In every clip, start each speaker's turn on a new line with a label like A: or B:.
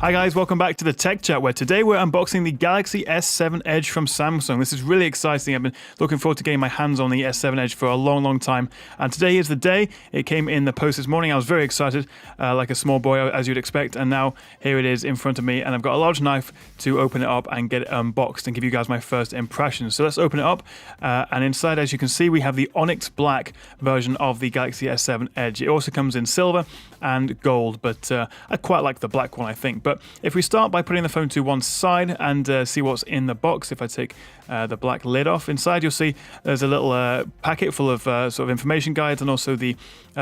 A: Hi guys, welcome back to the Tech Chat, where today we're unboxing the Galaxy S7 Edge from Samsung. This is really exciting. I've been looking forward to getting my hands on the S7 Edge for a long time, and today is the day. It came in the post this morning. I was very excited, like a small boy as you'd expect, and now here it is in front of me, and I've got a large knife to open it up and get it unboxed and give you guys my first impressions. So let's open it up, and inside, as you can see, we have the Onyx Black version of the Galaxy S7 Edge. It also comes in silver and gold, but I quite like the black one, I think. But if we start by putting the phone to one side and see what's in the box, if I take the black lid off, inside you'll see there's a little packet full of sort of information guides and also the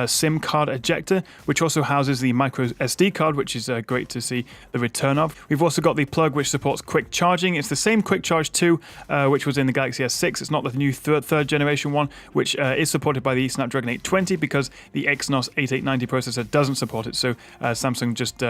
A: SIM card ejector, which also houses the micro SD card, which is great to see the return of. We've also got the plug which supports quick charging. It's the same quick charge 2 which was in the Galaxy S6. It's not the new third generation one, which is supported by the Snapdragon 820 because the Exynos 8890 processor doesn't support it, so Samsung just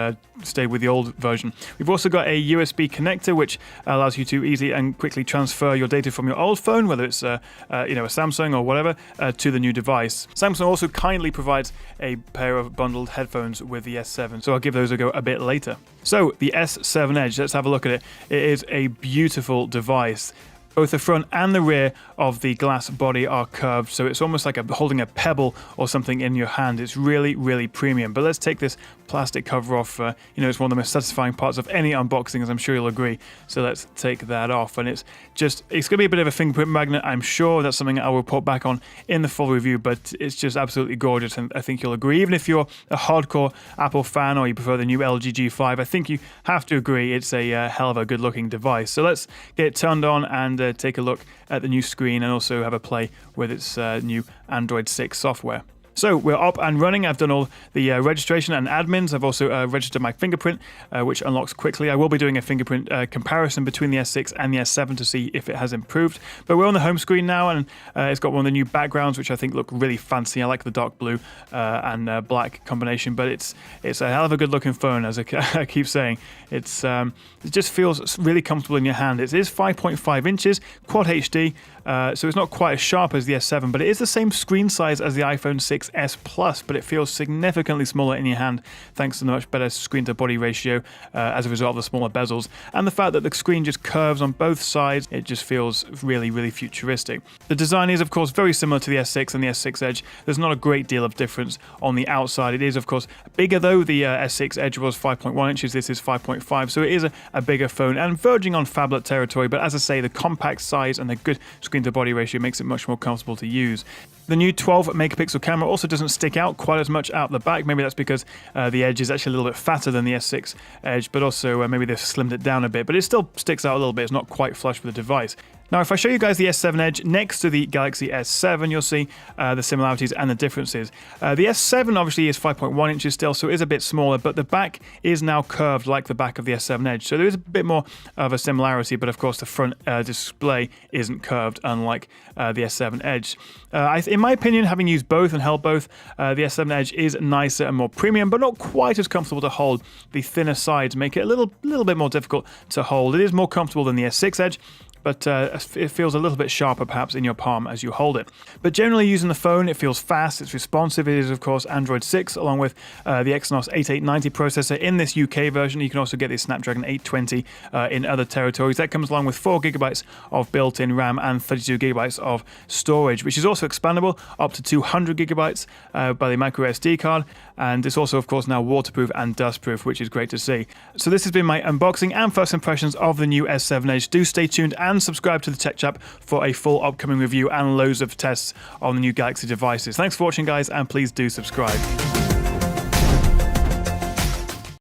A: stayed with the old version. We've also got a USB connector which allows you to easily and quickly transfer your data from your old phone, whether it's a Samsung or whatever, to the new device. Samsung also kindly provides a pair of bundled headphones with the S7, so I'll give those a go a bit later. So the S7 Edge, let's have a look at it. It is a beautiful device. Both the front and the rear of the glass body are curved, so it's almost like holding a pebble or something in your hand. It's really premium. But let's take this plastic cover off. It's one of the most satisfying parts of any unboxing, as I'm sure you'll agree. So let's take that off, and it's going to be a bit of a fingerprint magnet. I'm sure that's something I will put back on in the full review, but it's just absolutely gorgeous, and I think you'll agree. Even if you're a hardcore Apple fan or you prefer the new LG G5, I think you have to agree it's a hell of a good-looking device. So let's get it turned on and take a look at the new screen and also have a play with its new Android 6 software. So we're up and running. I've done all the registration and admins. I've also registered my fingerprint, which unlocks quickly. I will be doing a fingerprint comparison between the S6 and the S7 to see if it has improved. But we're on the home screen now, and it's got one of the new backgrounds, which I think look really fancy. I like the dark blue and black combination, but it's a hell of a good-looking phone, as I keep saying. It just feels really comfortable in your hand. It is 5.5 inches, Quad HD, so it's not quite as sharp as the S7, but it is the same screen size as the iPhone 6s Plus, but it feels significantly smaller in your hand thanks to the much better screen-to-body ratio as a result of the smaller bezels. And the fact that the screen just curves on both sides, it just feels really futuristic. The design is, of course, very similar to the S6 and the S6 Edge. There's not a great deal of difference on the outside. It is, of course, bigger, though. The S6 Edge was 5.1 inches. This is 5.5, so it is a bigger phone and verging on phablet territory. But as I say, the compact size and the good screen-to-body ratio makes it much more comfortable to use. The new 12-megapixel camera also doesn't stick out quite as much out the back. Maybe that's because the Edge is actually a little bit fatter than the S6 Edge, but also maybe they've slimmed it down a bit. But it still sticks out a little bit. It's not quite flush with the device. Now, if I show you guys the S7 Edge next to the Galaxy S7, you'll see the similarities and the differences. The S7 obviously is 5.1 inches still, so it is a bit smaller, but the back is now curved like the back of the S7 Edge. So there is a bit more of a similarity, but of course the front display isn't curved, unlike the S7 Edge. In my opinion, having used both and held both, the S7 Edge is nicer and more premium, but not quite as comfortable to hold. The thinner sides make it a little bit more difficult to hold. It is more comfortable than the S6 Edge, but it feels a little bit sharper perhaps in your palm as you hold it. But generally using the phone, it feels fast, it's responsive. It is, of course, Android 6 along with the Exynos 8890 processor in this UK version. You can also get the Snapdragon 820 in other territories. That comes along with 4GB of built-in RAM and 32GB of storage, which is also expandable up to 200GB by the micro SD card. And it's also, of course, now waterproof and dustproof, which is great to see. So this has been my unboxing and first impressions of the new S7 Edge. Do stay tuned and subscribe to the Tech Chat for a full upcoming review and loads of tests on the new Galaxy devices. Thanks for watching, guys, and please do subscribe.